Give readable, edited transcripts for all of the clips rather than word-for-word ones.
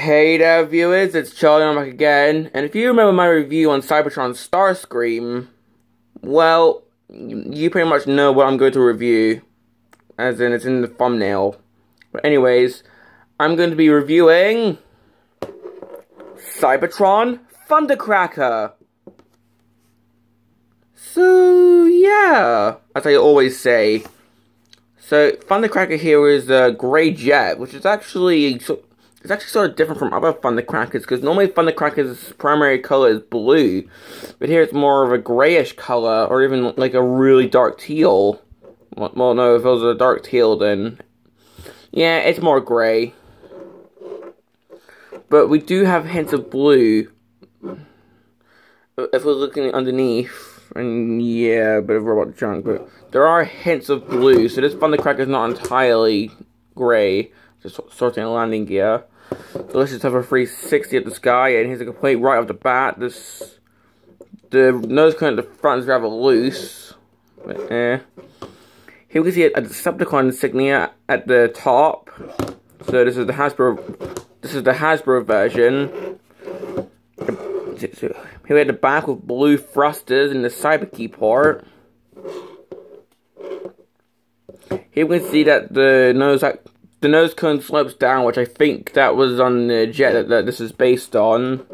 Hey there viewers, it's Charlie, I'm back again, and if you remember my review on Cybertron Starscream, well, you pretty much know what I'm going to review, as in it's in the thumbnail. But anyways, I'm going to be reviewing Cybertron Thundercracker. So yeah, as I always say. So Thundercracker here is a grey jet, which is actually sort of different from other Thundercrackers, because normally Thundercracker's primary color is blue, but here it's more of a grayish color, or even like a really dark teal. Well, no, if it was a dark teal, then yeah, it's more gray. But we do have hints of blue. If we're looking underneath, and yeah, a bit of robot junk, but there are hints of blue, so this Thundercracker is not entirely gray, just sorting a landing gear. So let's just have a 360 at the sky, and here's a complete right off the bat. The nose cone at the front is rather loose, but here we can see a Decepticon insignia at the top. So this is the Hasbro version. Here we have the back with blue thrusters in the Cyberkey part. Here we can see that the nose cone slopes down, which I think that was on the jet that this is based on.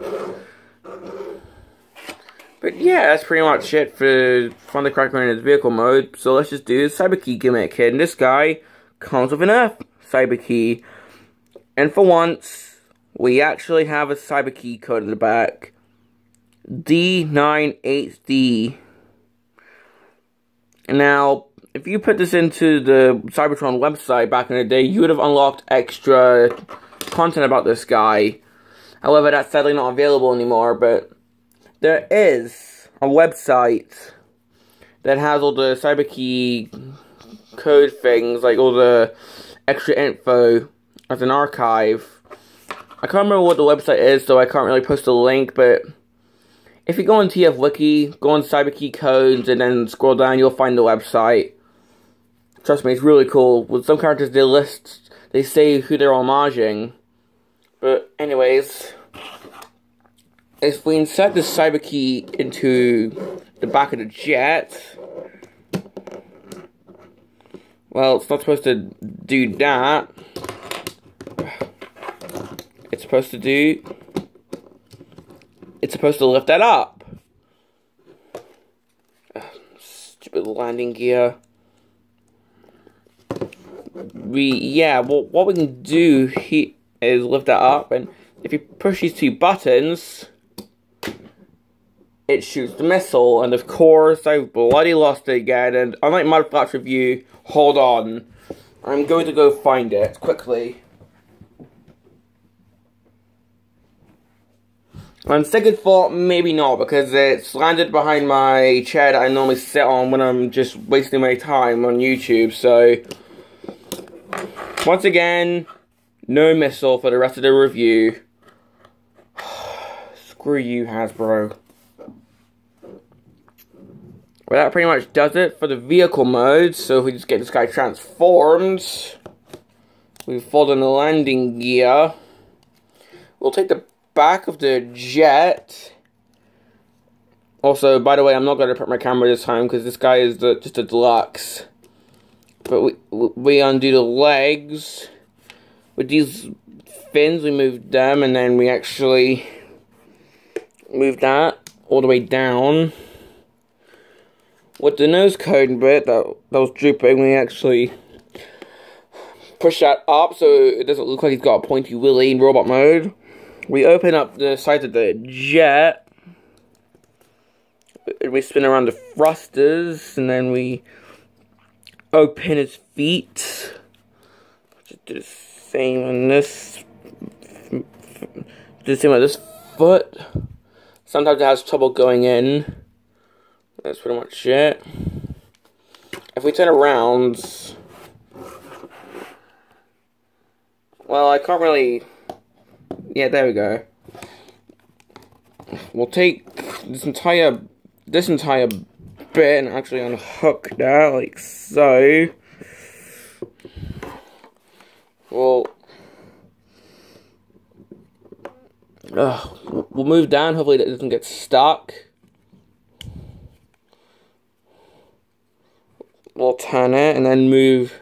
But yeah, that's pretty much it for Thundercracker in his vehicle mode. So let's just do the Cyberkey gimmick here. And this guy comes with an Earth Cyberkey. And for once, we actually have a Cyberkey code in the back. D98D. Now, if you put this into the Cybertron website back in the day, you would have unlocked extra content about this guy. However, that's sadly not available anymore, but there is a website that has all the Cyberkey code things, like all the extra info as an archive. I can't remember what the website is, so I can't really post a link, but if you go on TF Wiki, go on Cyberkey codes, and then scroll down, you'll find the website. Trust me, it's really cool. With some characters, they say who they're homaging. But anyways, if we insert the Cyberkey into the back of the jet, well, it's not supposed to do that. It's supposed to lift that up. Stupid landing gear. What we can do here is lift that up, and if you push these two buttons, it shoots the missile, and of course, I've bloody lost it again, and unlike Mudflap's review, hold on, I'm going to go find it, quickly. On second thought, maybe not, because it's landed behind my chair that I normally sit on when I'm just wasting my time on YouTube, so once again, no missile for the rest of the review. Screw you, Hasbro. Well, that pretty much does it for the vehicle mode, so if we just get this guy transformed, we fold in the landing gear, we'll take the back of the jet. Also, by the way, I'm not going to put my camera this time because this guy is just a deluxe. But we undo the legs. With these fins, we move them, and then we actually move that all the way down. With the nose cone bit that was drooping, we actually push that up so it doesn't look like he's got a pointy willy in robot mode. We open up the side of the jet, and we spin around the thrusters, and then we open his feet. Just do the same on this. Do the same on this foot. Sometimes it has trouble going in. That's pretty much it. If we turn around, well, I can't really. Yeah, there we go. We'll take this entire bit and actually unhook that, like so. Well, We'll move down, hopefully that doesn't get stuck. We'll turn it and then move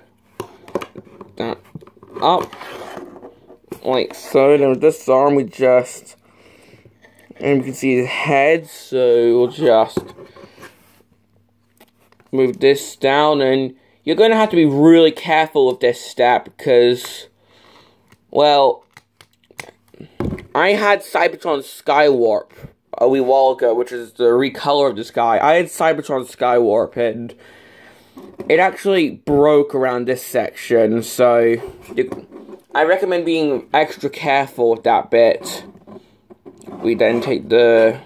that up. Like so. Then with this arm we just... And we can see his head, so we'll just move this down, and you're going to have to be really careful with this step, because, well, I had Cybertron Skywarp a wee while ago, which is the recolor of this guy. I had Cybertron Skywarp, and it actually broke around this section, so I recommend being extra careful with that bit. We then take the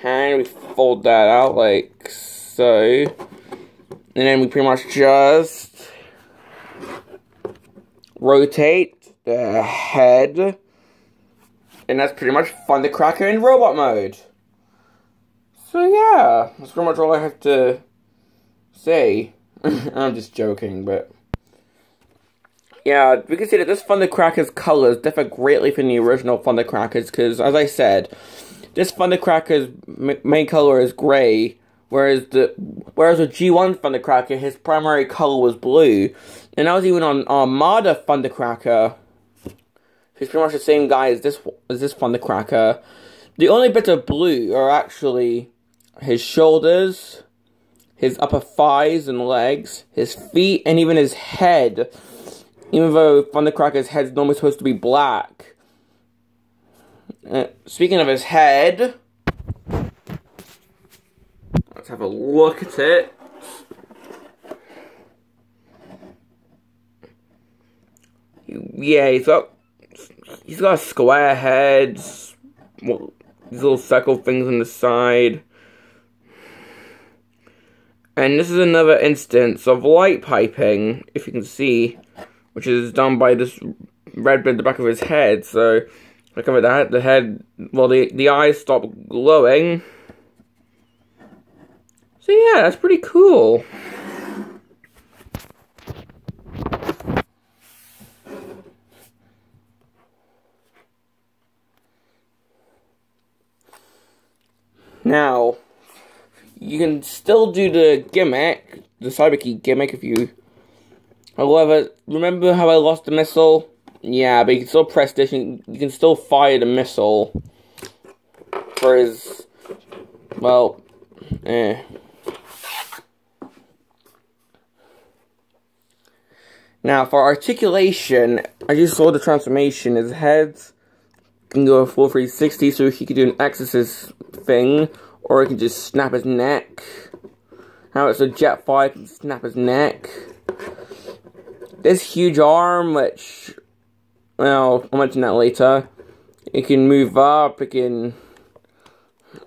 hand, we fold that out like so, and then we pretty much just rotate the head, and that's pretty much Thundercracker in robot mode. So yeah, that's pretty much all I have to say. I'm just joking, but... Yeah, we can see that this Thundercracker's colors differ greatly from the original Thundercrackers, because, as I said, this Thundercracker's main color is gray, whereas the G1 Thundercracker, his primary color was blue, and that was even on Armada Thundercracker, who's pretty much the same guy as this Thundercracker. The only bits of blue are actually his shoulders, his upper thighs and legs, his feet, and even his head. Even though Thundercracker's head's normally supposed to be black. Speaking of his head, let's have a look at it. Yeah, he's got a square head, these little circle things on the side. And this is another instance of light piping, if you can see, which is done by this red bit at the back of his head. So, look at that, the head, well, the eyes stop glowing. So yeah, that's pretty cool. Now, you can still do the gimmick, the Cyberkey gimmick, if you... However, remember how I lost the missile? Yeah, but you can still press this, and you can still fire the missile. For his... Well... Now, for articulation, I just saw the transformation. His head can go a full 360, so he could do an exorcist thing, or he can just snap his neck. Now it's a Jetfire, can snap his neck. This huge arm, which, well, I'll mention that later. It can move up, it can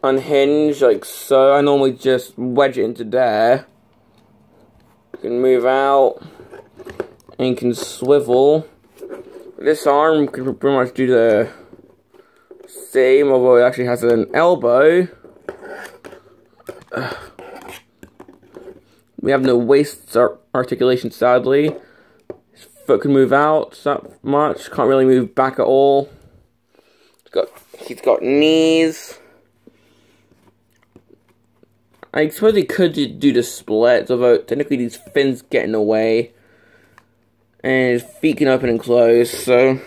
unhinge, like so. I normally just wedge it into there. It can move out, and can swivel. This arm can pretty much do the same, although it actually has an elbow. We have no waist articulation, sadly. His foot can move out that much. Can't really move back at all. He's got knees. I suppose he could do the splits, although technically these fins get in the way. And his feet can open and close, so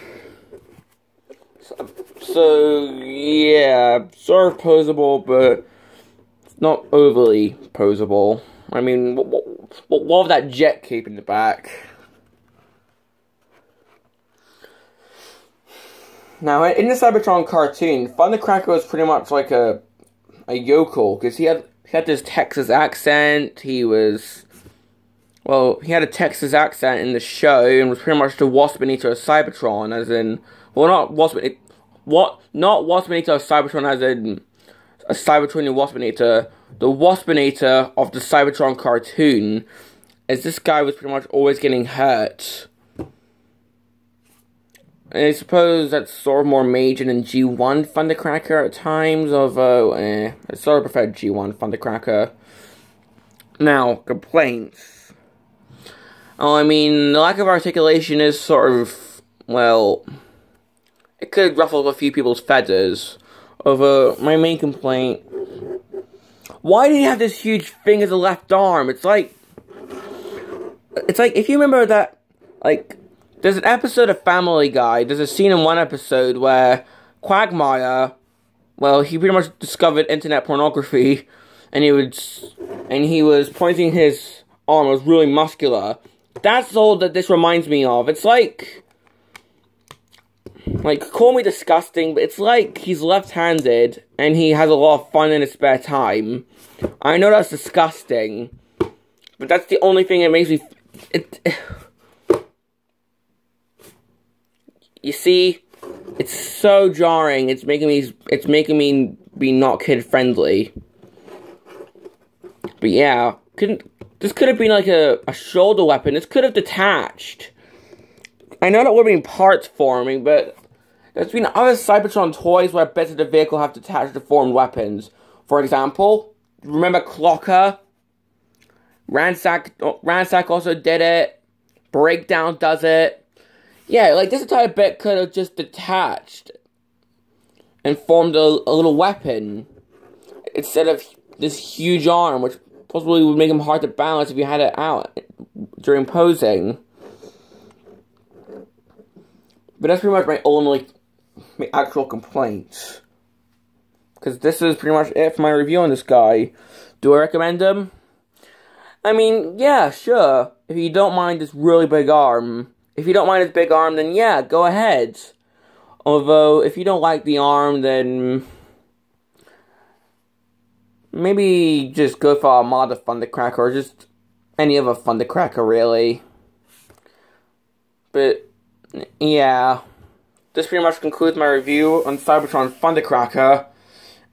yeah, sort of posable, but not overly posable. I mean, what with that jet cape in the back? Now, in the Cybertron cartoon, Thundercracker was pretty much like a yokel, because he had this Texas accent. He had a Texas accent in the show, and was pretty much the Waspinator of Cybertron, as in, well, not Waspinator of Cybertron, as in a Cybertronian Waspinator. The Waspinator of the Cybertron cartoon, as this guy was pretty much always getting hurt. And I suppose that's sort of more major than G1 Thundercracker at times, although, I sort of prefer G1 Thundercracker. Now, complaints. Oh, I mean, the lack of articulation is sort of, well, it could ruffle a few people's feathers. Over my main complaint, why did he have this huge thing as a left arm? It's like if you remember that, like, there's an episode of Family Guy. There's a scene in one episode where Quagmire, well, he pretty much discovered internet pornography, and he was pointing his arm. It was really muscular. That's all that this reminds me of. It's like, call me disgusting, but it's like he's left-handed, and he has a lot of fun in his spare time. I know that's disgusting, but that's the only thing that makes me... You see, it's so jarring. It's making me be not kid-friendly. But yeah, this could have been like a shoulder weapon. This could have detached. I know that would have been parts forming, but there's been other Cybertron toys where bits of the vehicle have detached to form weapons. For example, remember Clocker? Ransack also did it. Breakdown does it. Yeah, like this entire bit could have just detached and formed a little weapon instead of this huge arm, which possibly would make him hard to balance if you had it out during posing. But that's pretty much my only actual complaints. Because this is pretty much it for my review on this guy. Do I recommend him? I mean, yeah, sure. If you don't mind this really big arm. If you don't mind his big arm, then yeah, go ahead. Although, if you don't like the arm, then maybe just go for a mod of Thundercracker, or just any other Thundercracker, really. But yeah, this pretty much concludes my review on Cybertron Thundercracker,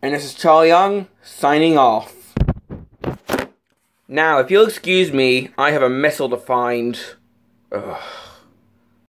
and this is Charlie Young, signing off. Now, if you'll excuse me, I have a missile to find. Ugh.